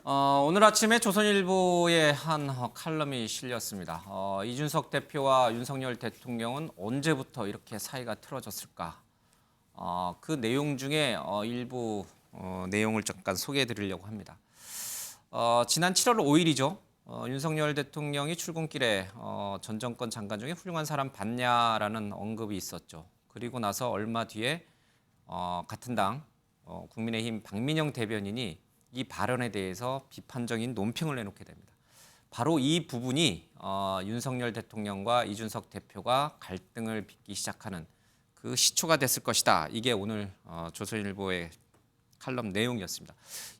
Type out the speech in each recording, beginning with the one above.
오늘 아침에 조선일보에 한 칼럼이 실렸습니다. 이준석 대표와 윤석열 대통령은 언제부터 이렇게 사이가 틀어졌을까? 그 내용 중에 일부 내용을 잠깐 소개해 드리려고 합니다. 지난 7월 5일이죠. 윤석열 대통령이 출근길에 전 정권 장관 중에 훌륭한 사람 봤냐라는 언급이 있었죠. 그리고 나서 얼마 뒤에 같은 당 국민의힘 박민영 대변인이 이 발언에 대해서 비판적인 논평을 내놓게 됩니다. 바로 이 부분이 윤석열 대통령과 이준석 대표가 갈등을 빚기 시작하는 그 시초가 됐을 것이다. 이게 오늘 조선일보의 칼럼 내용이었습니다.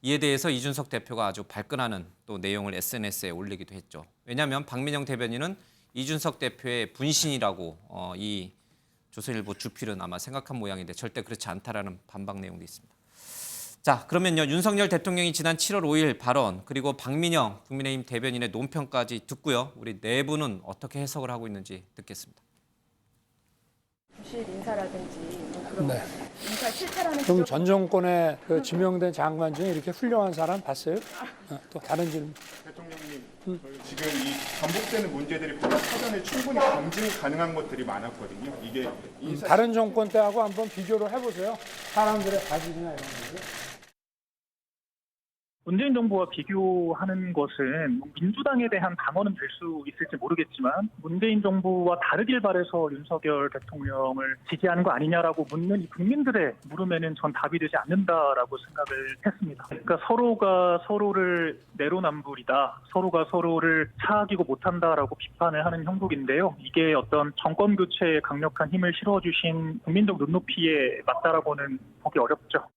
이에 대해서 이준석 대표가 아주 발끈하는 또 내용을 SNS에 올리기도 했죠. 왜냐하면 박민영 대변인은 이준석 대표의 분신이라고 이 조선일보 주필은 아마 생각한 모양인데 절대 그렇지 않다라는 반박 내용도 있습니다. 자, 그러면요. 윤석열 대통령이 지난 7월 5일 발언 그리고 박민영 국민의힘 대변인의 논평까지 듣고요. 우리 내부는 어떻게 해석을 하고 있는지 듣겠습니다. 부실 인사라든지 뭐 그런 네. 인사 실패라는 그럼 전 정권에 그 지명된 장관 중에 이렇게 훌륭한 사람 봤어요? 또 다른 질문. 대통령님, 지금 이 반복되는 문제들이 보다 사전에 충분히 검증 가능한 것들이 많았거든요. 이게 인사 다른 정권 때하고 한번 비교를 해보세요. 사람들의 가질이나 이런 것들. 문재인 정부와 비교하는 것은 민주당에 대한 방어는 될 수 있을지 모르겠지만 문재인 정부와 다르길 바래서 윤석열 대통령을 지지하는 거 아니냐라고 묻는 이 국민들의 물음에는 전 답이 되지 않는다라고 생각을 했습니다. 그러니까 서로가 서로를 내로남불이다, 서로가 서로를 차악이고 못한다라고 비판을 하는 형국인데요. 이게 어떤 정권 교체에 강력한 힘을 실어주신 국민적 눈높이에 맞다라고는 보기 어렵죠.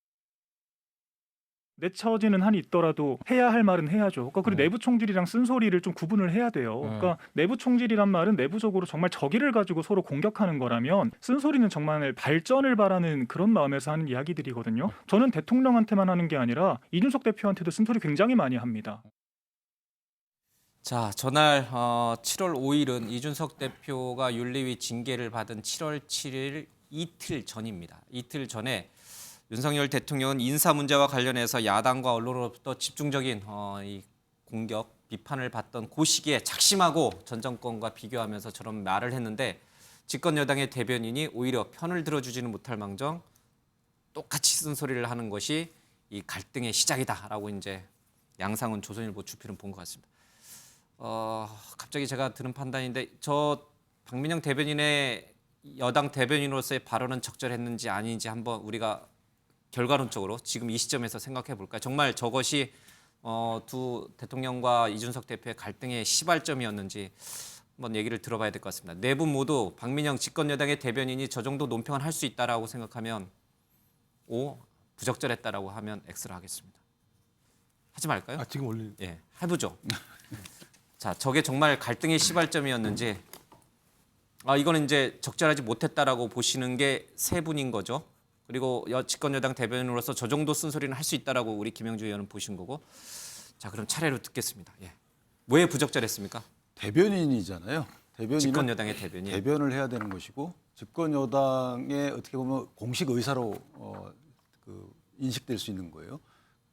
내쳐지는 한이 있더라도 해야 할 말은 해야죠. 그러니까 그리고 내부 총질이랑 쓴소리를 좀 구분을 해야 돼요. 그러니까 내부 총질이란 말은 내부적으로 정말 적의를 가지고 서로 공격하는 거라면 쓴소리는 정말 발전을 바라는 그런 마음에서 하는 이야기들이거든요. 저는 대통령한테만 하는 게 아니라 이준석 대표한테도 쓴소리 굉장히 많이 합니다. 자, 전날 7월 5일은 이준석 대표가 윤리위 징계를 받은 7월 7일 이틀 전입니다. 이틀 전에 윤석열 대통령은 인사 문제와 관련해서 야당과 언론으로부터 집중적인 이 공격, 비판을 받던 그 시기에 작심하고 전 정권과 비교하면서 저런 말을 했는데 집권 여당의 대변인이 오히려 편을 들어주지는 못할 망정 똑같이 쓴소리를 하는 것이 이 갈등의 시작이다라고 이제 양상은 조선일보 주필은 본 것 같습니다. 갑자기 제가 드는 판단인데 저 박민영 대변인의 여당 대변인으로서의 발언은 적절했는지 아닌지 한번 우리가 결과론적으로 지금 이 시점에서 생각해 볼까요? 정말 저것이 두 대통령과 이준석 대표의 갈등의 시발점이었는지 한번 얘기를 들어봐야 될 것 같습니다. 네 분 모두 박민영 집권 여당의 대변인이 저 정도 논평을 할 수 있다라고 생각하면 O, 부적절했다라고 하면 X를 하겠습니다. 하지 말까요? 지금 올린. 예, 해보죠. 자, 저게 정말 갈등의 시발점이었는지 이거는 이제 적절하지 못했다라고 보시는 게 세 분인 거죠. 그리고 집권 여당 대변인으로서 저 정도 쓴소리는 할 수 있다라고 우리 김영주 의원은 보신 거고. 자, 그럼 차례로 듣겠습니다. 예. 왜 부적절했습니까? 대변인이잖아요. 대변인은 집권 여당의 대변인. 대변을 해야 되는 것이고 집권 여당의 어떻게 보면 공식 의사로 인식될 수 있는 거예요.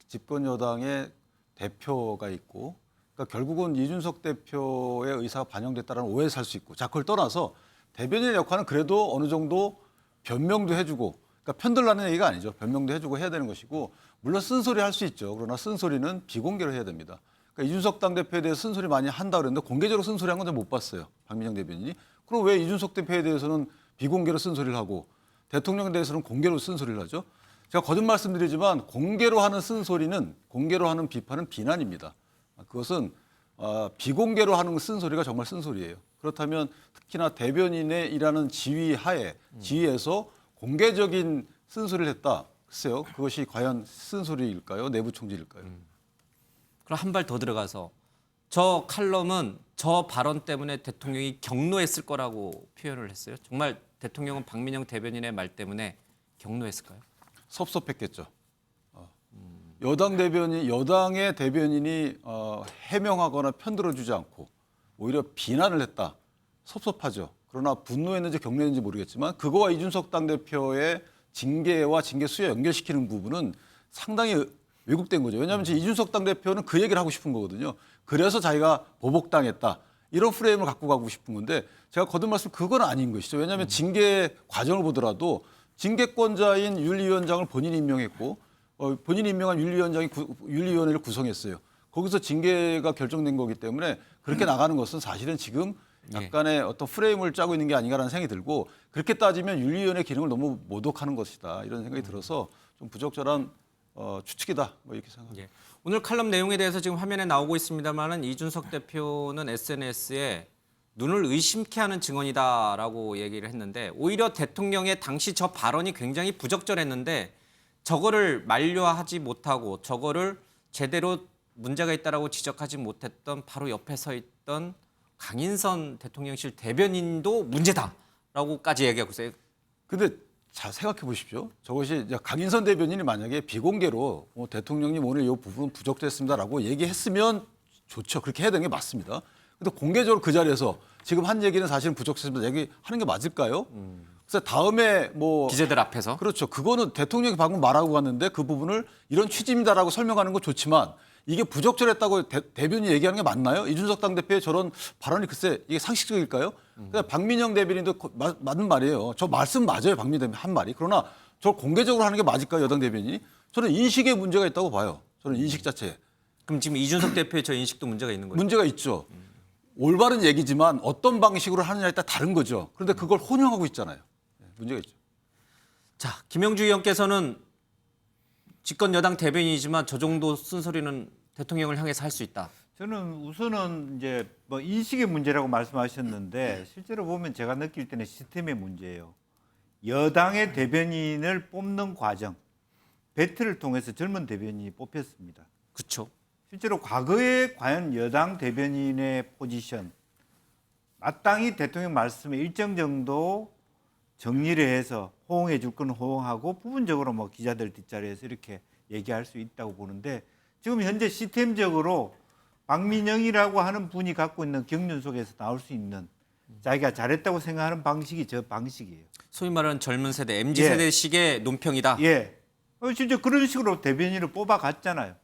집권 여당의 대표가 있고, 그러니까 결국은 이준석 대표의 의사가 반영됐다는 오해를 살 수 있고, 자 그걸 떠나서 대변인의 역할은 그래도 어느 정도 변명도 해주고. 그러니까 편들라는 얘기가 아니죠. 변명도 해주고 해야 되는 것이고 물론 쓴소리 할 수 있죠. 그러나 쓴소리는 비공개로 해야 됩니다. 그러니까 이준석 당대표에 대해서 쓴소리 많이 한다 그랬는데 공개적으로 쓴소리 한 건 못 봤어요. 박민영 대변인이. 그럼 왜 이준석 대표에 대해서는 비공개로 쓴소리를 하고 대통령에 대해서는 공개로 쓴소리를 하죠? 제가 거듭 말씀드리지만 공개로 하는 쓴소리는 공개로 하는 비판은 비난입니다. 그것은 비공개로 하는 쓴소리가 정말 쓴소리예요. 그렇다면 특히나 대변인의 일하는 지위에서 공개적인 쓴소리를 했다. 글쎄요. 그것이 과연 쓴소리일까요? 내부 총질일까요? 그럼 한 발 더 들어가서 저 칼럼은 저 발언 때문에 대통령이 경로했을 거라고 표현을 했어요. 정말 대통령은 박민영 대변인의 말 때문에 경로했을까요? 섭섭했겠죠. 여당의 대변인이 해명하거나 편들어주지 않고 오히려 비난을 했다. 섭섭하죠. 그러나 분노했는지 격려했는지 모르겠지만 그거와 이준석 당대표의 징계와 징계 수에 연결시키는 부분은 상당히 왜곡된 거죠. 왜냐하면 지금 이준석 당대표는 그 얘기를 하고 싶은 거거든요. 그래서 자기가 보복당했다. 이런 프레임을 갖고 가고 싶은 건데 제가 거듭 말씀 그건 아닌 것이죠. 왜냐하면 징계 과정을 보더라도 징계권자인 윤리위원장을 본인이 임명했고 본인이 임명한 윤리위원장이 윤리위원회를 구성했어요. 거기서 징계가 결정된 거기 때문에 그렇게 나가는 것은 사실은 지금 약간의 어떤 프레임을 짜고 있는 게 아닌가라는 생각이 들고 그렇게 따지면 윤리위원회 기능을 너무 모독하는 것이다 이런 생각이 들어서 좀 부적절한 추측이다 뭐 이렇게 생각합니다. 예. 오늘 칼럼 내용에 대해서 지금 화면에 나오고 있습니다만은 이준석 대표는 SNS에 눈을 의심케 하는 증언이다라고 얘기를 했는데 오히려 대통령의 당시 저 발언이 굉장히 부적절했는데 저거를 만류하지 못하고 저거를 제대로 문제가 있다라고 지적하지 못했던 바로 옆에 서 있던 강인선 대통령실 대변인도 문제다라고까지 얘기하고 있어요. 근데 잘 생각해 보십시오. 저것이 이제 강인선 대변인이 만약에 비공개로 대통령님 오늘 이 부분 부적절했습니다라고 얘기했으면 좋죠. 그렇게 해야 되는 게 맞습니다. 근데 공개적으로 그 자리에서 지금 한 얘기는 사실은 부적절했습니다. 얘기하는 게 맞을까요? 그래서 다음에 뭐 기자들 앞에서. 그렇죠. 그거는 대통령이 방금 말하고 갔는데 그 부분을 이런 취지입니다라고 설명하는 건 좋지만 이게 부적절했다고 대변인이 얘기하는 게 맞나요? 이준석 당대표의 저런 발언이 글쎄 이게 상식적일까요? 박민영 대변인도 맞는 말이에요. 저 말씀 맞아요. 박민영 대변인 한 말이. 그러나 저 공개적으로 하는 게 맞을까요? 여당 대변인이? 저는 인식에 문제가 있다고 봐요. 저는 인식 자체에. 그럼 지금 이준석 대표의 저 인식도 문제가 있는 거죠? 문제가 있죠. 올바른 얘기지만 어떤 방식으로 하느냐에 따라 다른 거죠. 그런데 그걸 혼용하고 있잖아요. 문제가 있죠. 자, 김영주 의원께서는 집권 여당 대변인이지만 저 정도 쓴소리는 대통령을 향해서 할 수 있다. 저는 우선은 이제 뭐 인식의 문제라고 말씀하셨는데 실제로 보면 제가 느낄 때는 시스템의 문제예요. 여당의 대변인을 뽑는 과정, 배틀을 통해서 젊은 대변인이 뽑혔습니다. 그렇죠. 실제로 과거에 과연 여당 대변인의 포지션, 마땅히 대통령 말씀에 일정 정도 정리를 해서 호응해 줄 건 호응하고 부분적으로 뭐 기자들 뒷자리에서 이렇게 얘기할 수 있다고 보는데 지금 현재 시스템적으로 박민영이라고 하는 분이 갖고 있는 경륜 속에서 나올 수 있는 자기가 잘했다고 생각하는 방식이 저 방식이에요. 소위 말하는 젊은 세대, MZ세대식의 논평이다. 예. 진짜 그런 식으로 대변인을 뽑아갔잖아요.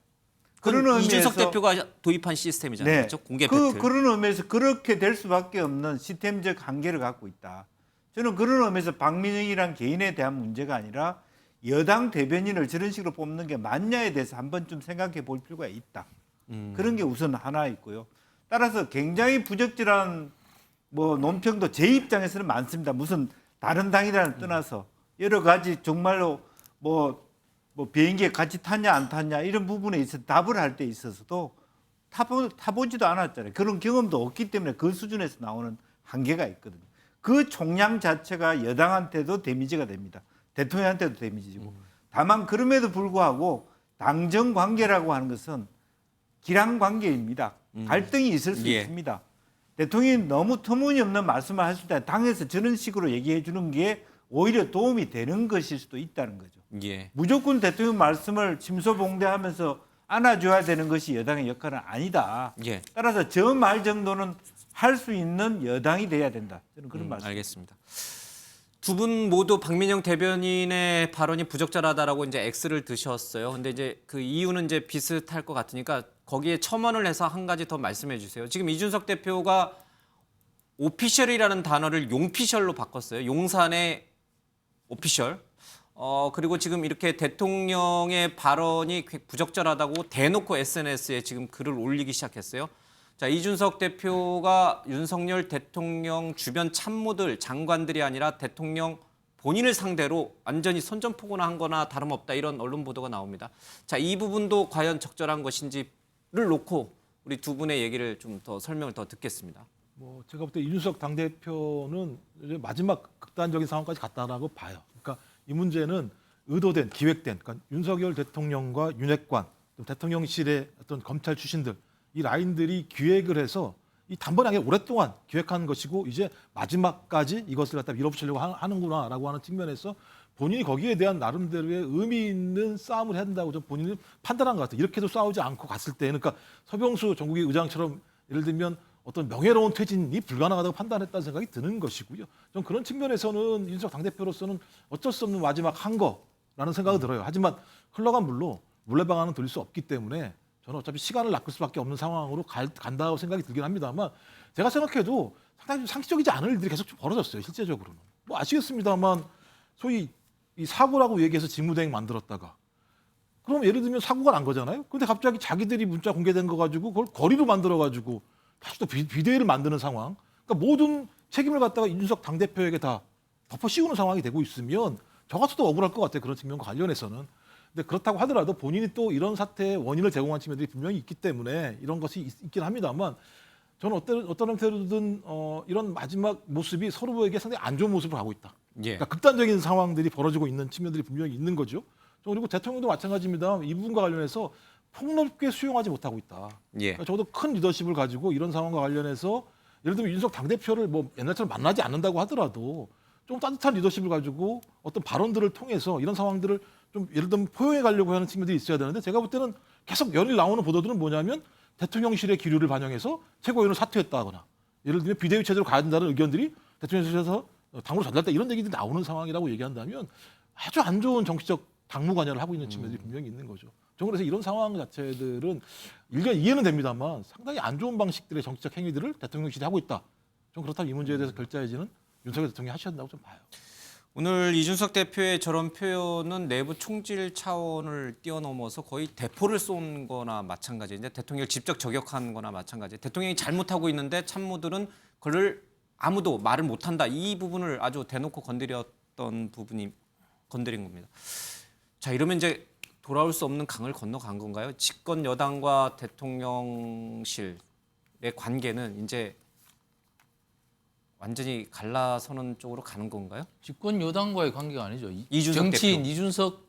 그런 그건 의미에서 이준석 대표가 도입한 시스템이잖아요. 네. 그렇죠? 공개 배틀. 그런 의미에서 그렇게 될 수밖에 없는 시스템적 한계를 갖고 있다. 저는 그런 의미에서 박민영이란 개인에 대한 문제가 아니라 여당 대변인을 저런 식으로 뽑는 게 맞냐에 대해서 한 번쯤 생각해 볼 필요가 있다. 그런 게 우선 하나 있고요. 따라서 굉장히 부적절한 뭐 논평도 제 입장에서는 많습니다. 무슨 다른 당이라는 떠나서 여러 가지 정말로 뭐 비행기에 같이 탔냐 안 탔냐 이런 부분에 있어서 답을 할 때 있어서도 타보지도 않았잖아요. 그런 경험도 없기 때문에 그 수준에서 나오는 한계가 있거든요. 그 총량 자체가 여당한테도 데미지가 됩니다. 대통령한테도 데미지고. 다만 그럼에도 불구하고 당정 관계라고 하는 것은 기랑 관계입니다. 갈등이 있을 수 있습니다. 대통령이 너무 터무니없는 말씀을 하실 때 당에서 저런 식으로 얘기해 주는 게 오히려 도움이 되는 것일 수도 있다는 거죠. 예. 무조건 대통령 말씀을 침소봉대하면서 안아줘야 되는 것이 여당의 역할은 아니다. 예. 따라서 저 말 정도는 할 수 있는 여당이 돼야 된다. 저는 그런 말씀. 알겠습니다. 두 분 모두 박민영 대변인의 발언이 부적절하다라고 이제 X를 드셨어요. 근데 이제 그 이유는 이제 비슷할 것 같으니까 거기에 첨언을 해서 한 가지 더 말씀해 주세요. 지금 이준석 대표가 오피셜이라는 단어를 용피셜로 바꿨어요. 용산의 오피셜. 그리고 지금 이렇게 대통령의 발언이 부적절하다고 대놓고 SNS에 지금 글을 올리기 시작했어요. 자, 이준석 대표가 윤석열 대통령 주변 참모들, 장관들이 아니라 대통령 본인을 상대로 완전히 선전포고나 한 거나 다름없다 이런 언론 보도가 나옵니다. 자, 이 부분도 과연 적절한 것인지를 놓고 우리 두 분의 얘기를 좀 더 설명을 더 듣겠습니다. 뭐 제가 볼 때 이준석 당대표는 이제 마지막 극단적인 상황까지 갔다라고 봐요. 그러니까 이 문제는 의도된, 기획된, 그러니까 윤석열 대통령과 윤핵관, 대통령실의 어떤 검찰 출신들 이 라인들이 기획을 해서 이 단번에 아니라 오랫동안 기획한 것이고 이제 마지막까지 이것을 갖다 밀어붙이려고 하는구나라고 하는 측면에서 본인이 거기에 대한 나름대로의 의미 있는 싸움을 해야 된다고 좀 본인이 판단한 것 같아요. 이렇게도 싸우지 않고 갔을 때, 그러니까 서병수 전국의 의장처럼 예를 들면 어떤 명예로운 퇴진이 불가능하다고 판단했다는 생각이 드는 것이고요. 좀 그런 측면에서는 이준석 당대표로서는 어쩔 수 없는 마지막 한 거라는 생각이 들어요. 하지만 흘러간 물로 물레방아는 돌릴 수 없기 때문에 저는 어차피 시간을 낚을 수밖에 없는 상황으로 간다고 생각이 들긴 합니다만 제가 생각해도 상당히 좀 상식적이지 않은 일들이 계속 좀 벌어졌어요. 실제적으로는. 뭐 아시겠습니다만 소위 이 사고라고 얘기해서 직무대행 만들었다가 그럼 예를 들면 사고가 난 거잖아요. 근데 갑자기 자기들이 문자 공개된 거 가지고 그걸 거리로 만들어 가지고 다시 또 비대위를 만드는 상황. 그러니까 모든 책임을 갖다가 이준석 당대표에게 다 덮어 씌우는 상황이 되고 있으면 저 같아도 억울할 것 같아요. 그런 측면과 관련해서는. 근데 그렇다고 하더라도 본인이 또 이런 사태의 원인을 제공한 측면들이 분명히 있기 때문에 이런 것이 있긴 합니다만 저는 어떤 형태로든 이런 마지막 모습이 서로에게 상당히 안 좋은 모습을 하고 있다. 예. 그러니까 극단적인 상황들이 벌어지고 있는 측면들이 분명히 있는 거죠. 그리고 대통령도 마찬가지입니다. 이 부분과 관련해서 폭넓게 수용하지 못하고 있다. 예. 그러니까 저도 큰 리더십을 가지고 이런 상황과 관련해서 예를 들면 윤석 당대표를 뭐 옛날처럼 만나지 않는다고 하더라도 좀 따뜻한 리더십을 가지고 어떤 발언들을 통해서 이런 상황들을 좀 예를 들면 포용해 가려고 하는 측면들이 있어야 되는데 제가 볼 때는 계속 연일 나오는 보도들은 뭐냐면 대통령실의 기류를 반영해서 최고위원을 사퇴했다거나 예를 들면 비대위 체제로 가야 된다는 의견들이 대통령실에서 당으로 전달됐다 이런 얘기들이 나오는 상황이라고 얘기한다면 아주 안 좋은 정치적 당무 관여를 하고 있는 측면들이 분명히 있는 거죠. 저는 그래서 이런 상황 자체들은 일견 이해는 됩니다만 상당히 안 좋은 방식들의 정치적 행위들을 대통령실이 하고 있다. 좀 그렇다면 이 문제에 대해서 결자해지는 윤석열 대통령이 하셔야 된다고 좀 봐요. 오늘 이준석 대표의 저런 표현은 내부 총질 차원을 뛰어넘어서 거의 대포를 쏜 거나 마찬가지인데 대통령을 직접 저격한 거나 마찬가지. 대통령이 잘못하고 있는데 참모들은 그를 아무도 말을 못한다. 이 부분을 아주 대놓고 건드린 겁니다. 자, 이러면 이제 돌아올 수 없는 강을 건너간 건가요? 집권 여당과 대통령실의 관계는 이제 완전히 갈라서는 쪽으로 가는 건가요? 집권 여당과의 관계가 아니죠. 이준석 정치인 대표. 이준석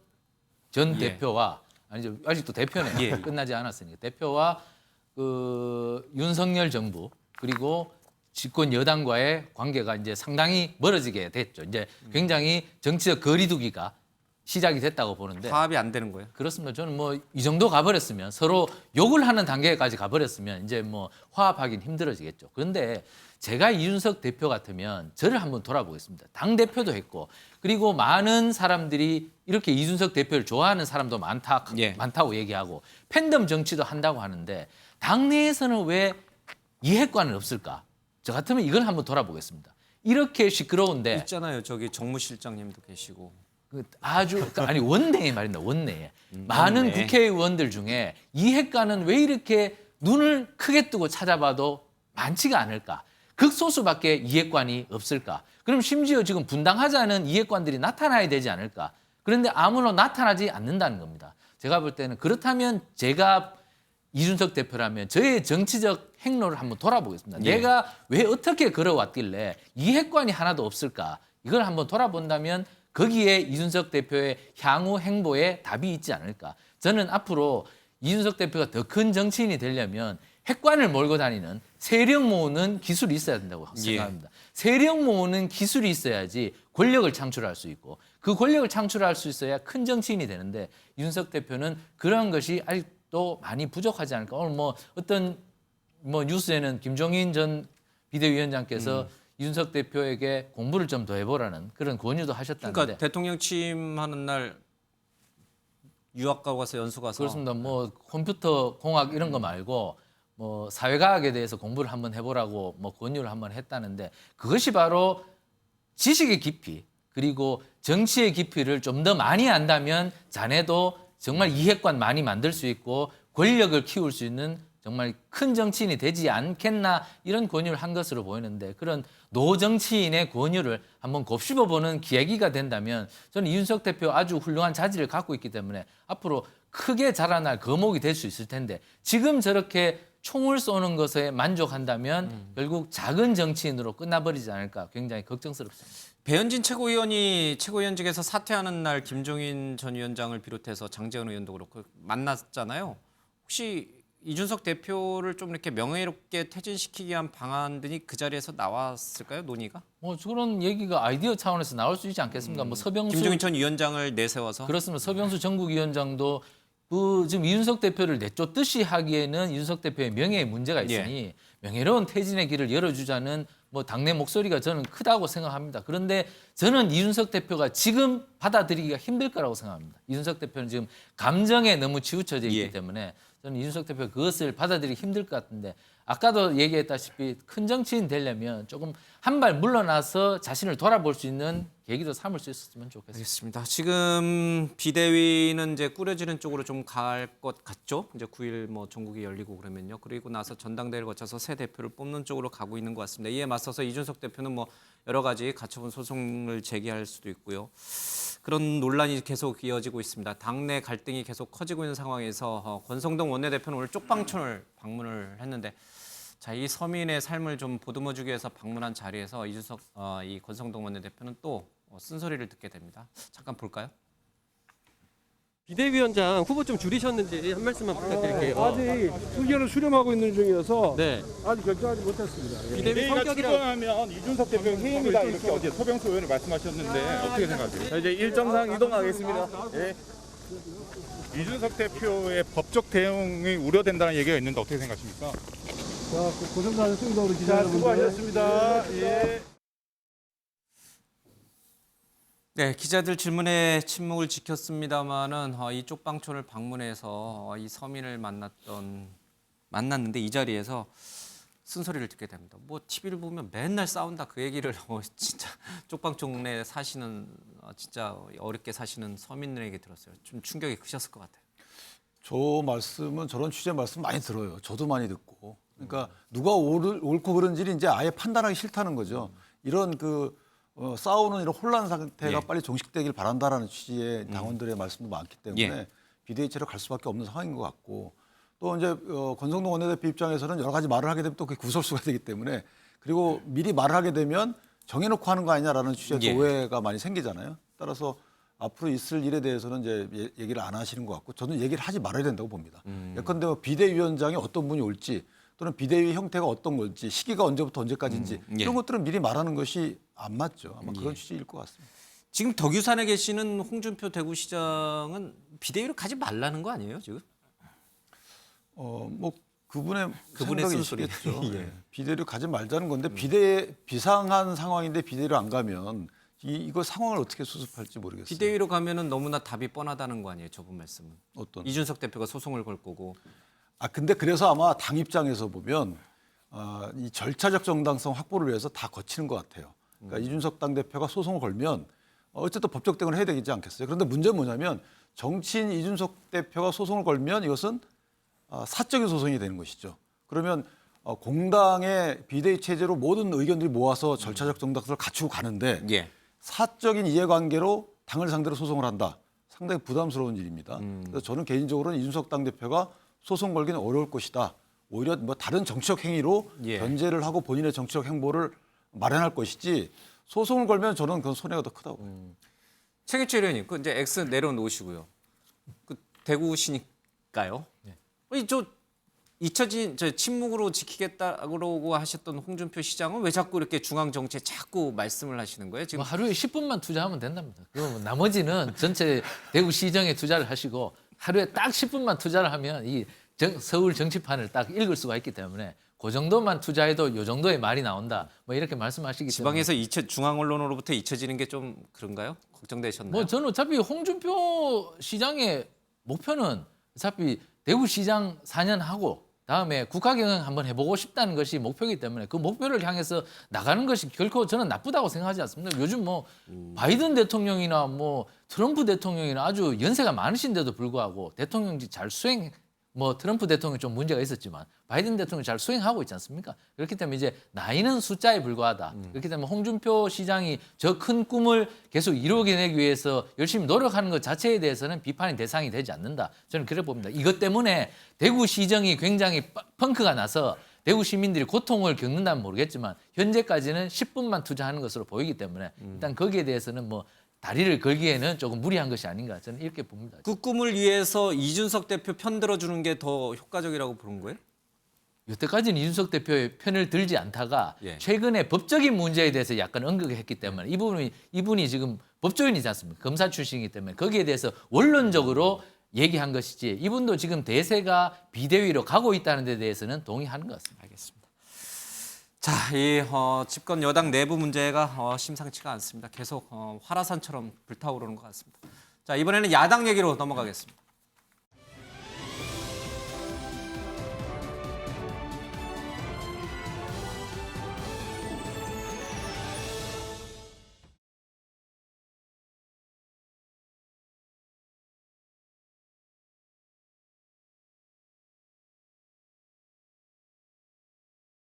전 예. 대표와 아니죠. 아직도 대표네요. 예. 끝나지 않았으니까 대표와 그 윤석열 정부 그리고 집권 여당과의 관계가 이제 상당히 멀어지게 됐죠. 이제 굉장히 정치적 거리두기가 시작이 됐다고 보는데 화합이 안 되는 거예요. 그렇습니다. 저는 뭐 이 정도 가버렸으면 서로 욕을 하는 단계까지 가버렸으면 이제 뭐 화합하기는 힘들어지겠죠. 그런데 제가 이준석 대표 같으면 저를 한번 돌아보겠습니다. 당 대표도 했고 그리고 많은 사람들이 이렇게 이준석 대표를 좋아하는 사람도 많다고 얘기하고 팬덤 정치도 한다고 하는데 당내에서는 왜 이해관은 없을까? 저 같으면 이걸 한번 돌아보겠습니다. 이렇게 시끄러운데 있잖아요. 저기 정무실장님도 계시고. 아니 원내에 말입니다. 원내에 많은 원내. 국회의원들 중에 이해관은 왜 이렇게 눈을 크게 뜨고 찾아봐도 많지가 않을까? 극소수밖에 이해관이 없을까? 그럼 심지어 지금 분당하자는 이해관들이 나타나야 되지 않을까? 그런데 아무나 나타나지 않는다는 겁니다. 제가 볼 때는 그렇다면 제가 이준석 대표라면 저의 정치적 행로를 한번 돌아보겠습니다. 예. 내가 왜 어떻게 걸어왔길래 이해관이 하나도 없을까? 이걸 한번 돌아본다면 거기에 이준석 대표의 향후 행보에 답이 있지 않을까. 저는 앞으로 이준석 대표가 더 큰 정치인이 되려면 핵관을 몰고 다니는 세력 모으는 기술이 있어야 된다고 생각합니다. 세력 모으는 기술이 있어야지 권력을 창출할 수 있고 그 권력을 창출할 수 있어야 큰 정치인이 되는데 이준석 대표는 그런 것이 아직도 많이 부족하지 않을까. 오늘 뭐 어떤 뉴스에는 김종인 전 비대위원장께서 이준석 대표에게 공부를 좀 더 해보라는 그런 권유도 하셨다는데. 그러니까 대통령 취임하는 날 유학 가서 연수 가서. 그렇습니다. 뭐 컴퓨터 공학 이런 거 말고 뭐 사회과학에 대해서 공부를 한번 해보라고 뭐 권유를 한번 했다는데 그것이 바로 지식의 깊이 그리고 정치의 깊이를 좀 더 많이 안다면 자네도 정말 이해관 많이 만들 수 있고 권력을 키울 수 있는 정말 큰 정치인이 되지 않겠나 이런 권유를 한 것으로 보이는데 그런 노정치인의 권유를 한번 곱씹어보는 계기가 된다면 저는 이준석 대표 아주 훌륭한 자질을 갖고 있기 때문에 앞으로 크게 자라날 거목이 될 수 있을 텐데 지금 저렇게 총을 쏘는 것에 만족한다면 결국 작은 정치인으로 끝나버리지 않을까 굉장히 걱정스럽습니다. 배현진 최고위원이 최고위원직에서 사퇴하는 날 김종인 전 위원장을 비롯해서 장제원 의원도 그렇고 만났잖아요. 혹시 이준석 대표를 좀 이렇게 명예롭게 퇴진시키기 위한 방안들이 그 자리에서 나왔을까요? 논의가? 뭐 그런 얘기가 아이디어 차원에서 나올 수 있지 않겠습니까? 뭐 서병수 김종인 전 위원장을 내세워서 그렇습니다. 서병수 전국위원장도 지금 이준석 대표를 내쫓듯이 하기에는 이준석 대표의 명예에 문제가 있으니 명예로운 퇴진의 길을 열어주자는 뭐 당내 목소리가 저는 크다고 생각합니다. 그런데 저는 이준석 대표가 지금 받아들이기가 힘들 거라고 생각합니다. 이준석 대표는 지금 감정에 너무 치우쳐져 있기 때문에 저는 이준석 대표가 그것을 받아들이기 힘들 것 같은데 아까도 얘기했다시피 큰 정치인 되려면 조금 한 발 물러나서 자신을 돌아볼 수 있는 계기도 삼을 수 있었으면 좋겠습니다. 알겠습니다. 지금 비대위는 이제 꾸려지는 쪽으로 좀 갈 것 같죠? 이제 9일 뭐 전국이 열리고 그러면요. 그리고 나서 전당대회를 거쳐서 새 대표를 뽑는 쪽으로 가고 있는 것 같습니다. 이에 맞서서 이준석 대표는 뭐 여러 가지 가처분 소송을 제기할 수도 있고요. 그런 논란이 계속 이어지고 있습니다. 당내 갈등이 계속 커지고 있는 상황에서 권성동 원내대표는 오늘 쪽방촌을 방문을 했는데 자, 이 서민의 삶을 좀 보듬어주기 위해서 방문한 자리에서 이준석, 이 권성동 원내대표는 또 쓴소리를 듣게 됩니다. 잠깐 볼까요? 비대위원장 후보 좀 줄이셨는지 한 말씀만 부탁드릴게요. 아직 의견을 수렴하고 있는 중이어서 네. 아직 결정하지 못했습니다. 비대위 성격이랑 출범하면 이준석 대표 해임이다 이렇게 어제 서병수 의원이 말씀하셨는데 어떻게 생각하세요? 자, 이제 일정상 이동하겠습니다. 예. 이준석 대표의 법적 대응이 우려된다는 얘기가 있는데 어떻게 생각하십니까? 자, 고생 많으셨습니다. 우리 기자 여러분들. 수고하셨습니다. 예. 네, 기자들 질문에 침묵을 지켰습니다마는 이 쪽방촌을 방문해서 이 서민을 만났는데 이 자리에서 쓴소리를 듣게 됩니다. 뭐 TV를 보면 맨날 싸운다 그 얘기를 진짜 쪽방촌에 사시는 진짜 어렵게 사시는 서민들에게 들었어요. 좀 충격이 크셨을 것 같아요. 저 말씀은 저런 취재 말씀 많이 들어요. 저도 많이 듣고. 그러니까 누가 옳고 그른지를 이제 아예 판단하기 싫다는 거죠. 이런 싸우는 이런 혼란 상태가 빨리 종식되길 바란다라는 취지의 당원들의 말씀도 많기 때문에 비대위체로 갈 수밖에 없는 상황인 것 같고 또 이제 권성동 원내대표 입장에서는 여러 가지 말을 하게 되면 또 그게 구설수가 되기 때문에 그리고 미리 말을 하게 되면 정해놓고 하는 거 아니냐라는 취지의 오해가 많이 생기잖아요. 따라서 앞으로 있을 일에 대해서는 이제 얘기를 안 하시는 것 같고 저는 얘기를 하지 말아야 된다고 봅니다. 예컨대 비대위원장이 어떤 분이 올지 또는 비대위 형태가 어떤 건지 시기가 언제부터 언제까지인지 이런 것들은 미리 말하는 것이 안 맞죠. 아마 그런 취지일 것 같습니다. 지금 덕유산에 계시는 홍준표 대구시장은 비대위로 가지 말라는 거 아니에요 지금? 뭐 그분의 쓴소리. 생각이시겠죠. 비대위로 가지 말자는 건데 비상한 상황인데 비대위로 안 가면 이거 상황을 어떻게 수습할지 모르겠어요. 비대위로 가면은 너무나 답이 뻔하다는 거 아니에요 저분 말씀은? 어떤? 이준석 대표가 소송을 걸 거고. 근데 그래서 아마 당 입장에서 보면 이 절차적 정당성 확보를 위해서 다 거치는 것 같아요. 그러니까 이준석 당대표가 소송을 걸면 어쨌든 법적 대응을 해야 되지 않겠어요. 그런데 문제는 뭐냐면 정치인 이준석 대표가 소송을 걸면 이것은 사적인 소송이 되는 것이죠. 그러면 공당의 비대위 체제로 모든 의견들이 모아서 절차적 정당성을 갖추고 가는데 사적인 이해관계로 당을 상대로 소송을 한다. 상당히 부담스러운 일입니다. 그래서 저는 개인적으로는 이준석 당대표가 소송 걸기는 어려울 것이다. 오히려 뭐 다른 정치적 행위로 견제를 하고 본인의 정치적 행보를 마련할 것이지 소송을 걸면 저는 그건 손해가 더 크다고 봐요. 최기철 의원님, 그 이제 X 내려놓으시고요. 그 대구시니까요. 저 잊혀진 침묵으로 지키겠다고 하셨던 홍준표 시장은 왜 자꾸 이렇게 중앙 정치에 자꾸 말씀을 하시는 거예요? 지금 뭐 하루에 10분만 투자하면 된답니다. 그럼 나머지는 전체 대구시정에 투자를 하시고 하루에 딱 10분만 투자를 하면 이 서울 정치판을 딱 읽을 수가 있기 때문에 그 정도만 투자해도 이 정도의 말이 나온다. 뭐 이렇게 말씀하시기 때문에. 지방에서 중앙 언론으로부터 잊혀지는 게 좀 그런가요? 걱정되셨나요? 뭐 저는 어차피 홍준표 시장의 목표는 어차피 대구시장 4년 하고 다음에 국가 경영 한번 해보고 싶다는 것이 목표이기 때문에 그 목표를 향해서 나가는 것이 결코 저는 나쁘다고 생각하지 않습니다. 요즘 뭐 바이든 대통령이나 뭐 트럼프 대통령이나 아주 연세가 많으신데도 불구하고 대통령직 잘 뭐 트럼프 대통령이 좀 문제가 있었지만 바이든 대통령이 잘 수행하고 있지 않습니까? 그렇기 때문에 이제 나이는 숫자에 불과하다. 그렇기 때문에 홍준표 시장이 저 큰 꿈을 계속 이루어내기 위해서 열심히 노력하는 것 자체에 대해서는 비판의 대상이 되지 않는다. 저는 그래 봅니다. 이것 때문에 대구시정이 굉장히 펑크가 나서 대구 시민들이 고통을 겪는다면 모르겠지만 현재까지는 10분만 투자하는 것으로 보이기 때문에 일단 거기에 대해서는 뭐 다리를 걸기에는 조금 무리한 것이 아닌가 저는 이렇게 봅니다. 그 꿈을 위해서 이준석 대표 편 들어주는 게 더 효과적이라고 보는 거예요? 여태까지는 이준석 대표의 편을 들지 않다가 최근에 법적인 문제에 대해서 약간 언급했기 때문에 이분이 지금 법조인이지 않습니까? 검사 출신이기 때문에 거기에 대해서 원론적으로 얘기한 것이지 이분도 지금 대세가 비대위로 가고 있다는 데 대해서는 동의하는 것 같습니다. 알겠습니다. 자, 이 집권 여당 내부 문제가 심상치가 않습니다. 계속 활화산처럼 불타오르는 것 같습니다. 자, 이번에는 야당 얘기로 넘어가겠습니다.